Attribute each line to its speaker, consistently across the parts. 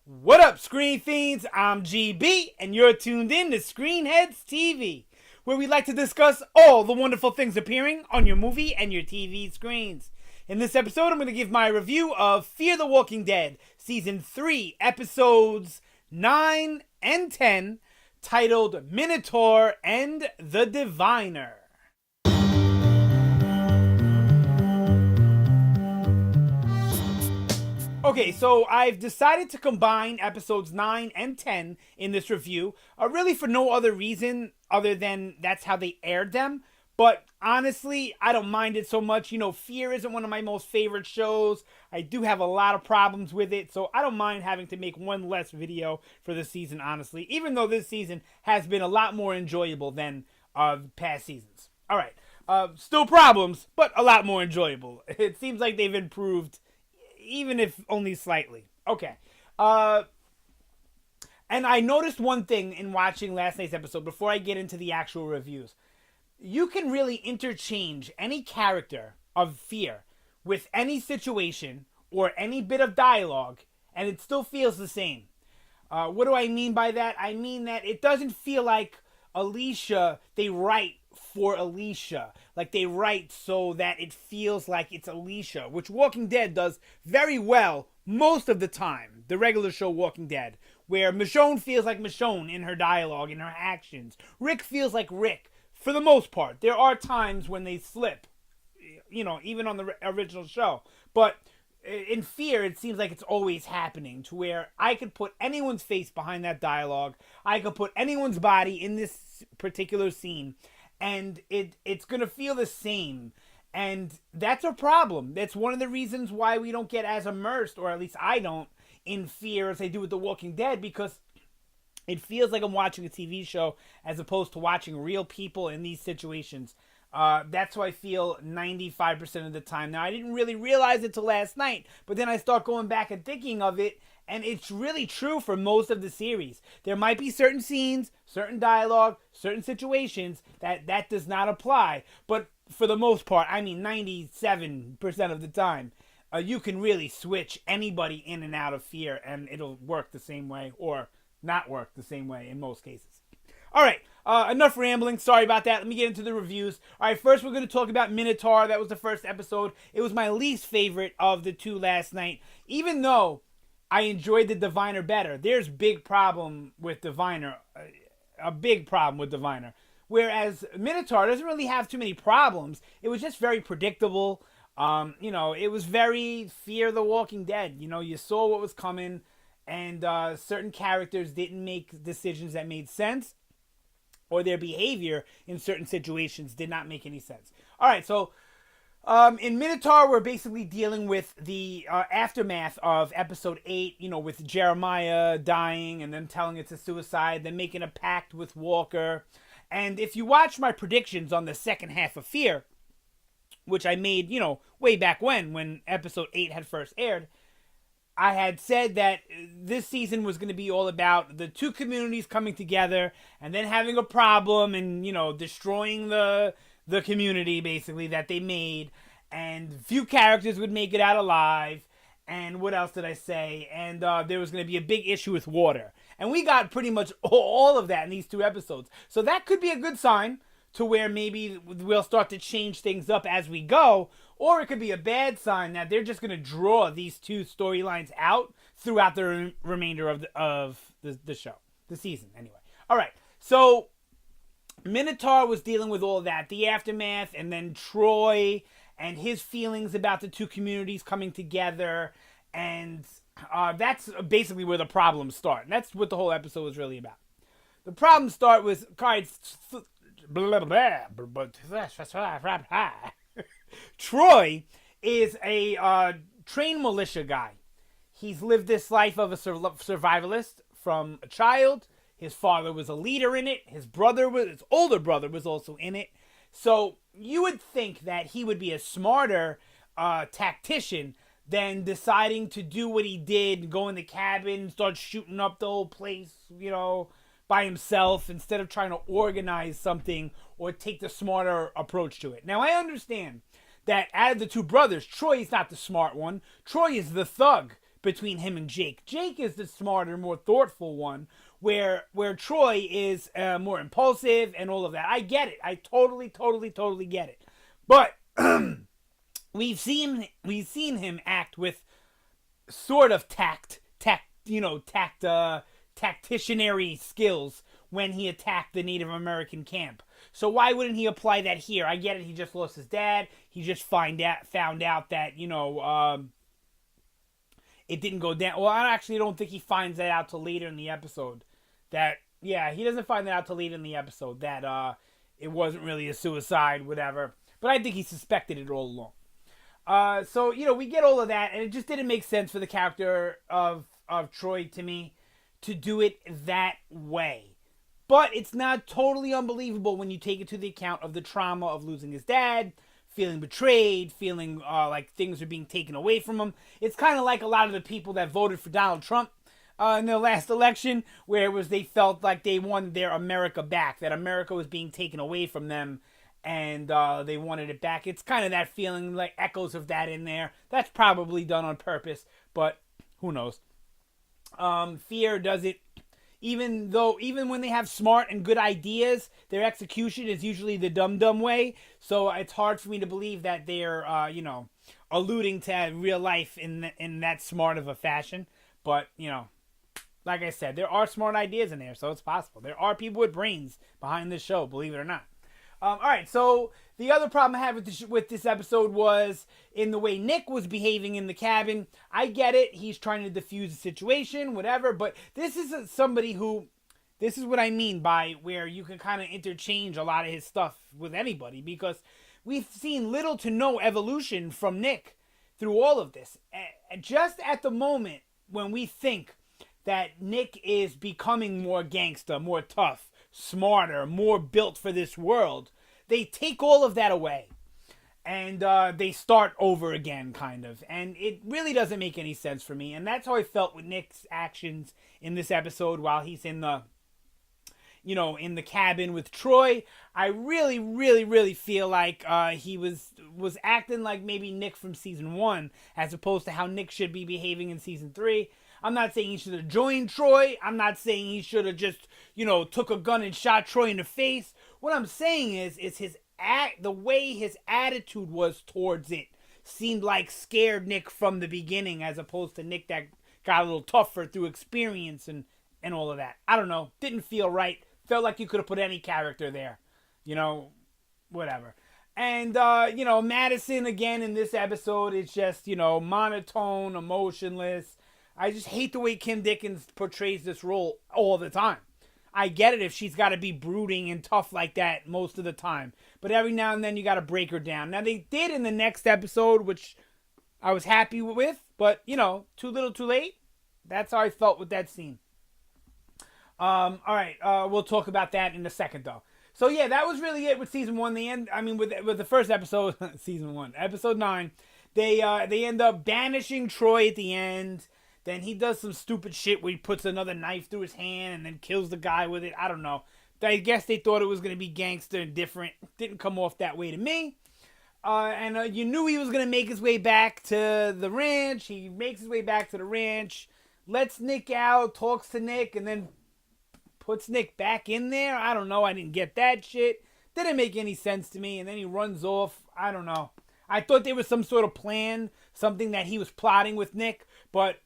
Speaker 1: What up, Screen Fiends? I'm GB, and you're tuned in to Headz TV, where we like to discuss all the wonderful things appearing on your movie and your TV screens. In this episode, I'm going to give my review of Fear the Walking Dead, Season 3, Episodes 9 and 10, titled Minotaur and the Diviner. Okay, so I've decided to combine episodes 9 and 10 in this review, really for no other reason other than that's how they aired them. But honestly, I don't mind it so much. You know, Fear isn't one of my most favorite shows. I do have a lot of problems with it, so I don't mind having to make one less video for this season, honestly. Even though this season has been a lot more enjoyable than past seasons. All right, still problems, but a lot more enjoyable. It seems like they've improved, even if only slightly. Okay. And I noticed one thing in watching last night's episode before I get into the actual reviews. You can really interchange any character of Fear with any situation or any bit of dialogue, and it still feels the same. What do I mean by that? I mean that it doesn't feel like Alicia, they write for Alicia. Like they write so that it feels like it's Alicia, which Walking Dead does very well most of the time. The regular show Walking Dead, where Michonne feels like Michonne in her dialogue, in her actions. Rick feels like Rick, for the most part. There are times when they slip, you know, even on the original show. But in Fear, it seems like it's always happening, to where I could put anyone's face behind that dialogue. I could put anyone's body in this particular scene, and it's going to feel the same. And that's a problem. That's one of the reasons why we don't get as immersed, or at least I don't, in Fear as I do with The Walking Dead, because it feels like I'm watching a TV show as opposed to watching real people in these situations. That's how I feel 95% of the time. Now, I didn't really realize it till last night, but then I start going back and thinking of it, and it's really true for most of the series. There might be certain scenes, certain dialogue, certain situations that does not apply, but for the most part, I mean 97% of the time, you can really switch anybody in and out of Fear, and it'll work the same way, or not work the same way in most cases. All right, enough rambling. Sorry about that. Let me get into the reviews. All right, first we're going to talk about Minotaur. That was the first episode. It was my least favorite of the two last night. Even though I enjoyed the Diviner better, there's big problem with Diviner. A big problem with Diviner. Whereas Minotaur doesn't really have too many problems. It was just very predictable. You know, it was very Fear the Walking Dead. You know, you saw what was coming, and certain characters didn't make decisions that made sense, or their behavior in certain situations did not make any sense. All right, so in Minotaur, we're basically dealing with the aftermath of episode 8, you know, with Jeremiah dying and then telling it's a suicide, then making a pact with Walker. And if you watch my predictions on the second half of Fear, which I made, you know, way back when episode 8 had first aired, I had said that this season was going to be all about the two communities coming together and then having a problem and, you know, destroying the community, basically, that they made. And few characters would make it out alive. And what else did I say? And there was going to be a big issue with water. And we got pretty much all of that in these two episodes. So that could be a good sign to where maybe we'll start to change things up as we go. Or it could be a bad sign that they're just going to draw these two storylines out throughout the remainder of the show. The season, anyway. All right, so Minotaur was dealing with all that. The aftermath, and then Troy and his feelings about the two communities coming together. And that's basically where the problems start. And that's what the whole episode was really about. The problems start with... Troy is a trained militia guy. He's lived this life of a survivalist from a child. His father was a leader in it. His older brother was also in it. So you would think that he would be a smarter tactician than deciding to do what he did, go in the cabin and start shooting up the whole place, you know, by himself, instead of trying to organize something or take the smarter approach to it. Now, I understand that out of the two brothers, Troy is not the smart one. Troy is the thug between him and Jake. Jake is the smarter, more thoughtful one, where Troy is more impulsive and all of that. I get it. I totally get it. But we've seen him act with sort of tacticianary skills when he attacked the Native American camp. So why wouldn't he apply that here? I get it. He just lost his dad. He just found out that, it didn't go down. Well, I actually don't think he finds that out till later in the episode. He doesn't find that out till later in the episode that it wasn't really a suicide, whatever. But I think he suspected it all along. So we get all of that, and it just didn't make sense for the character of Troy to me to do it that way. But it's not totally unbelievable when you take it to the account of the trauma of losing his dad, feeling betrayed, feeling like things are being taken away from him. It's kind of like a lot of the people that voted for Donald Trump in the last election, where it was they felt like they wanted their America back, that America was being taken away from them, and they wanted it back. It's kind of that feeling, like echoes of that in there. That's probably done on purpose, but who knows. Fear does it. Even when they have smart and good ideas, their execution is usually the dumb way. So it's hard for me to believe that they're, alluding to real life in that smart of a fashion. But, like I said, there are smart ideas in there, so it's possible. There are people with brains behind this show, believe it or not. All right, so the other problem I had with this episode was in the way Nick was behaving in the cabin. I get it. He's trying to defuse the situation, whatever. But this is somebody who, this is what I mean by where you can kind of interchange a lot of his stuff with anybody, because we've seen little to no evolution from Nick through all of this. Just at the moment when we think that Nick is becoming more gangster, more tough, smarter, more built for this world, they take all of that away and they start over again, kind of, and it really doesn't make any sense for me. And that's how I felt with Nick's actions in this episode while he's in the cabin with Troy. I really feel like he was acting like maybe Nick from season 1, as opposed to how Nick should be behaving in season 3. I'm not saying he should have joined Troy. I'm not saying he should have just, took a gun and shot Troy in the face. What I'm saying is the way his attitude was towards it seemed like scared Nick from the beginning, as opposed to Nick that got a little tougher through experience and all of that. I don't know. Didn't feel right. Felt like you could have put any character there. Whatever. And, Madison, again, in this episode, is just, monotone, emotionless. I just hate the way Kim Dickens portrays this role all the time. I get it if she's got to be brooding and tough like that most of the time. But every now and then you got to break her down. Now, they did in the next episode, which I was happy with. But, too little too late. That's how I felt with that scene. All right. We'll talk about that in a second, though. So, yeah, that was really it with season 1. With the first episode, season 1, episode 9, they end up banishing Troy at the end. Then he does some stupid shit where he puts another knife through his hand and then kills the guy with it. I don't know. I guess they thought it was going to be gangster and different. Didn't come off that way to me. And you knew he was going to make his way back to the ranch. He makes his way back to the ranch, lets Nick out, talks to Nick, and then puts Nick back in there. I don't know. I didn't get that shit. Didn't make any sense to me. And then he runs off. I don't know. I thought there was some sort of plan, something that he was plotting with Nick, but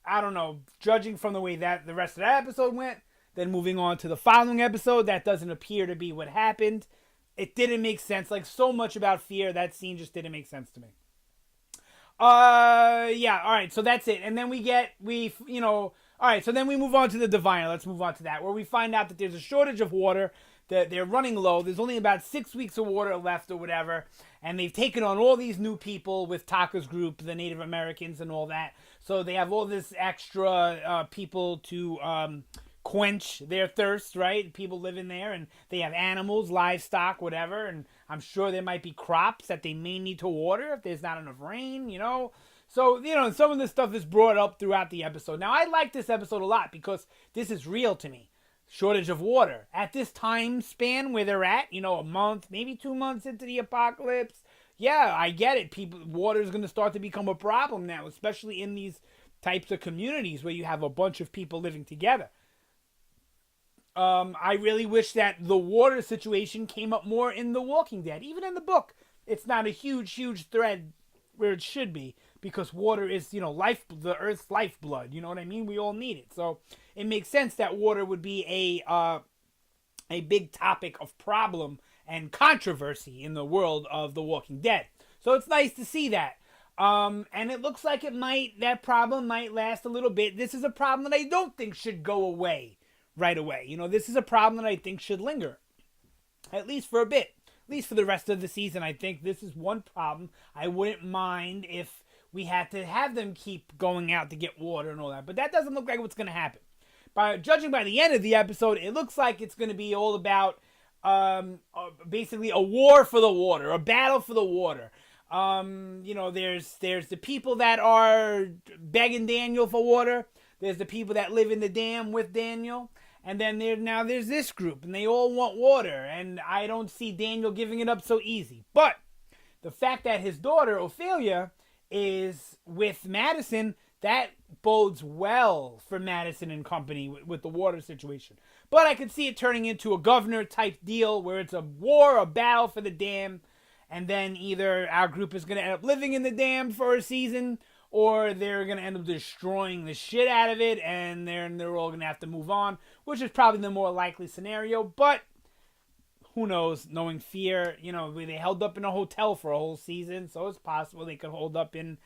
Speaker 1: I don't know, judging from the way that the rest of that episode went, then moving on to the following episode, that doesn't appear to be what happened. It didn't make sense. Like, so much about fear, that scene just didn't make sense to me. Yeah, alright, so that's it. And then alright, so then we move on to the Diviner. Let's move on to that, where we find out that there's a shortage of water, that they're running low. There's only about 6 weeks of water left or whatever, and they've taken on all these new people with Taka's group, the Native Americans and all that. So they have all this extra people to quench their thirst, right? People living there, and they have animals, livestock, whatever, and I'm sure there might be crops that they may need to water if there's not enough rain, So, some of this stuff is brought up throughout the episode. Now, I like this episode a lot because this is real to me. Shortage of water. At this time span where they're at, a month, maybe 2 months into the apocalypse, yeah, I get it. Water is going to start to become a problem now, especially in these types of communities where you have a bunch of people living together. I really wish that the water situation came up more in The Walking Dead. Even in the book, it's not a huge thread where it should be, because water is, the Earth's lifeblood. You know what I mean? We all need it. So it makes sense that water would be a big topic of problem and controversy in the world of The Walking Dead. So it's nice to see that. And it looks like that problem might last a little bit. This is a problem that I don't think should go away right away. This is a problem that I think should linger, at least for a bit, at least for the rest of the season. I think this is one problem. I wouldn't mind if we had to have them keep going out to get water and all that, but that doesn't look like what's going to happen. Judging by the end of the episode, it looks like it's going to be all about basically a war for the water, a battle for the water. There's the people that are begging Daniel for water. There's the people that live in the dam with Daniel. And then there's this group, and they all want water. And I don't see Daniel giving it up so easy. But the fact that his daughter, Ophelia, is with Madison, that bodes well for Madison and company with the water situation. But I could see it turning into a governor-type deal where it's a war, a battle for the dam. And then either our group is going to end up living in the dam for a season, or they're going to end up destroying the shit out of it, and they're all going to have to move on, which is probably the more likely scenario. But who knows? Knowing Fear, they held up in a hotel for a whole season, so it's possible they could hold up in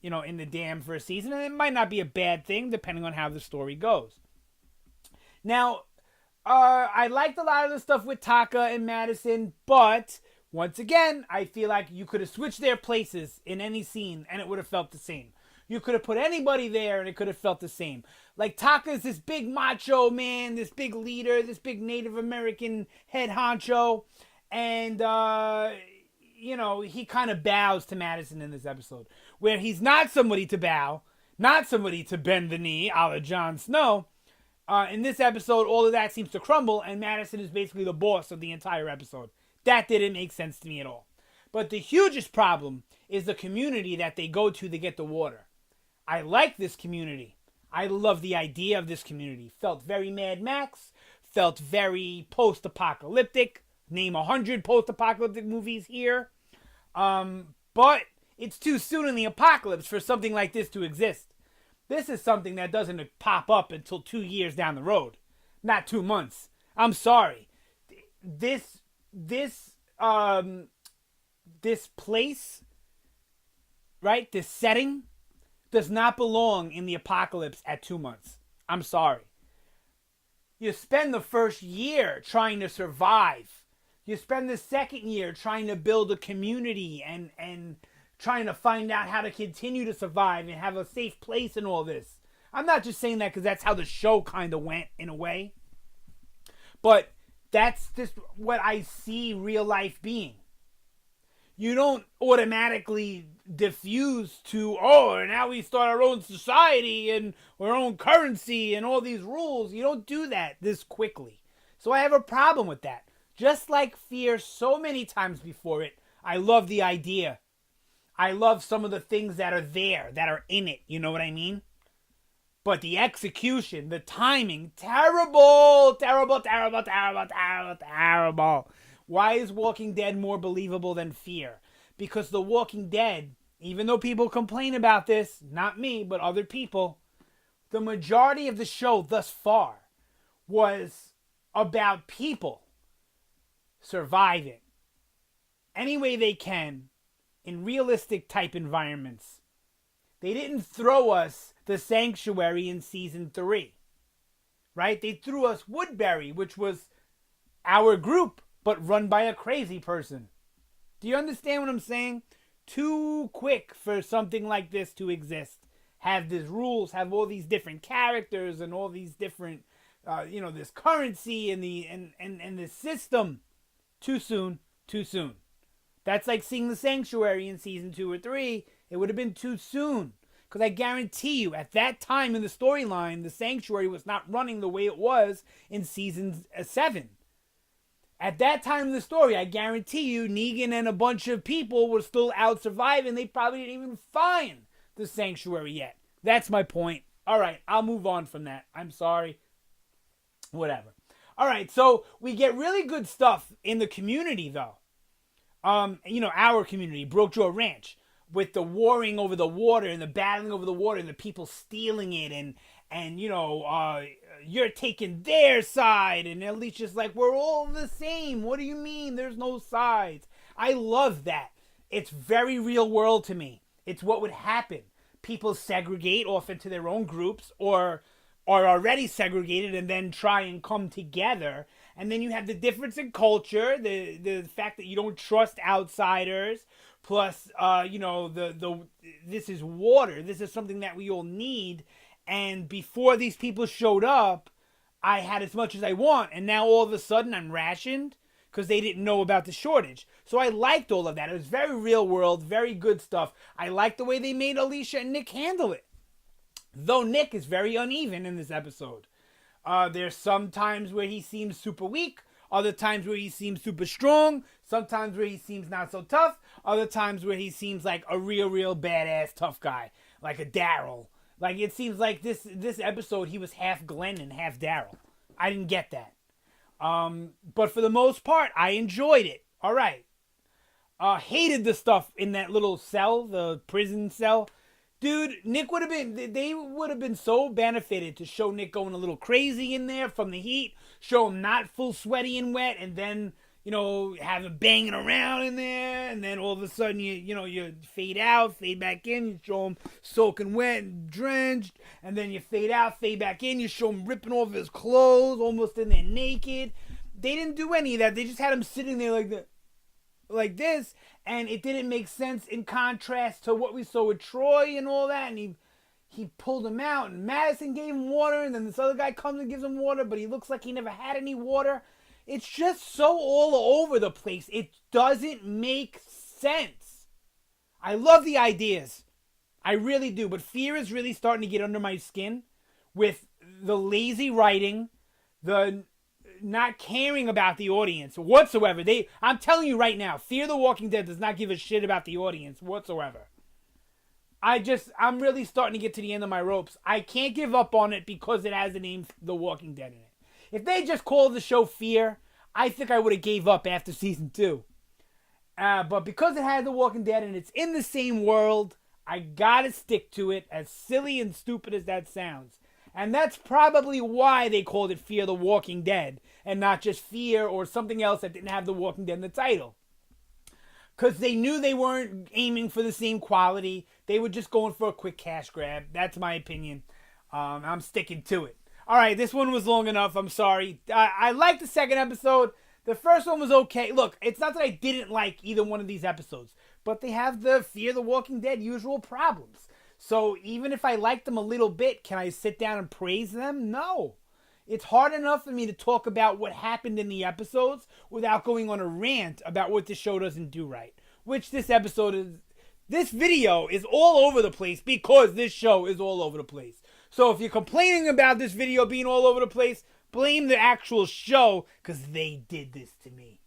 Speaker 1: the dam for a season, and it might not be a bad thing depending on how the story goes. Now, I liked a lot of the stuff with Taka and Madison, but once again, I feel like you could have switched their places in any scene and it would have felt the same. You could have put anybody there and it could have felt the same. Like, Taka's this big macho man, this big leader, this big Native American head honcho. And, he kind of bows to Madison in this episode, where he's not somebody to bow, not somebody to bend the knee, a la Jon Snow. In this episode, all of that seems to crumble, and Madison is basically the boss of the entire episode. That didn't make sense to me at all. But the hugest problem is the community that they go to get the water. I like this community. I love the idea of this community. Felt very Mad Max. Felt very post-apocalyptic. Name 100 post-apocalyptic movies here. But it's too soon in the apocalypse for something like this to exist. This is something that doesn't pop up until 2 years down the road. Not 2 months. I'm sorry. This place, right? This setting does not belong in the apocalypse at 2 months. I'm sorry. You spend the first year trying to survive. You spend the second year trying to build a community and trying to find out how to continue to survive and have a safe place in all this. I'm not just saying that because that's how the show kind of went in a way. But that's just what I see real life being. You don't automatically diffuse to, now we start our own society and our own currency and all these rules. You don't do that this quickly. So I have a problem with that. Just like Fear so many times before it, I love the idea. I love some of the things that are there, that are in it. You know what I mean? But the execution, the timing, terrible. Why is Walking Dead more believable than Fear? Because The Walking Dead, even though people complain about this, not me, but other people, the majority of the show thus far was about people surviving any way they can in realistic type environments. They didn't throw us the Sanctuary in season 3, right? They threw us Woodbury, which was our group, but run by a crazy person. Do you understand what I'm saying? Too quick for something like this to exist. Have these rules, have all these different characters and all these different, this currency and the system. Too soon. That's like seeing the Sanctuary in season 2 or 3. It would have been too soon. Because I guarantee you, at that time in the storyline, the Sanctuary was not running the way it was in season 7. At that time in the story, I guarantee you, Negan and a bunch of people were still out surviving. They probably didn't even find the Sanctuary yet. That's my point. All right, I'll move on from that. I'm sorry. Whatever. All right, so we get really good stuff in the community, though. Our community, Broke Jaw Ranch, with the warring over the water and the battling over the water and the people stealing it and you're taking their side, and Alicia's like, we're all the same. What do you mean? There's no sides. I love that. It's very real world to me. It's what would happen. People segregate off into their own groups or are already segregated and then try and come together. And then you have the difference in culture, the fact that you don't trust outsiders, plus this is water. This is something that we all need. And before these people showed up, I had as much as I want, and now all of a sudden I'm rationed because they didn't know about the shortage. So I liked all of that. It was very real world, very good stuff. I liked the way they made Alicia and Nick handle it. Though Nick is very uneven in this episode. There's some times where he seems super weak, other times where he seems super strong, sometimes where he seems not so tough, other times where he seems like a real badass tough guy, like a Daryl. Like, it seems like this episode he was half Glenn and half Daryl. I didn't get that. But for the most part, I enjoyed it. All right. Hated the stuff in that little cell, the prison cell. Dude, they would have been so benefited to show Nick going a little crazy in there from the heat, show him not full sweaty and wet, and then, have him banging around in there, and then all of a sudden you fade out, fade back in, you show him soaking wet and drenched, and then you fade out, fade back in, you show him ripping off his clothes, almost in there naked. They didn't do any of that. They just had him sitting there like this, and it didn't make sense in contrast to what we saw with Troy and all that, and he pulled him out, and Madison gave him water, and then this other guy comes and gives him water, but he looks like he never had any water. It's just so all over the place. It doesn't make sense. I love the ideas. I really do, but fear is really starting to get under my skin with the lazy writing, the not caring about the audience whatsoever. I'm telling you right now, Fear the Walking Dead does not give a shit about the audience whatsoever. I'm really starting to get to the end of my ropes. I can't give up on it because it has the name The Walking Dead in it. If they just called the show Fear, I think I would have gave up after season 2. But because it has The Walking Dead and it's in the same world, I gotta stick to it, as silly and stupid as that sounds. And that's probably why they called it Fear the Walking Dead and not just Fear or something else that didn't have The Walking Dead in the title. Because they knew they weren't aiming for the same quality. They were just going for a quick cash grab. That's my opinion. I'm sticking to it. All right, this one was long enough. I'm sorry. I liked the second episode. The first one was okay. Look, it's not that I didn't like either one of these episodes, but they have the Fear the Walking Dead usual problems. So even if I like them a little bit, can I sit down and praise them? No. It's hard enough for me to talk about what happened in the episodes without going on a rant about what the show doesn't do right. Which this video is all over the place because this show is all over the place. So if you're complaining about this video being all over the place, blame the actual show because they did this to me.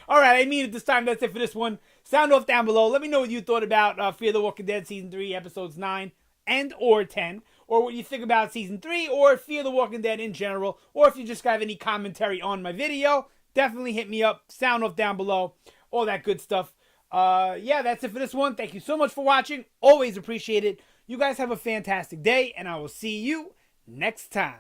Speaker 1: All right, I mean it this time. That's it for this one. Sound off down below. Let me know what you thought about Fear the Walking Dead Season 3, Episodes 9 and or 10. Or what you think about Season 3 or Fear the Walking Dead in general. Or if you just have any commentary on my video, definitely hit me up. Sound off down below. All that good stuff. Yeah, that's it for this one. Thank you so much for watching. Always appreciate it. You guys have a fantastic day, and I will see you next time.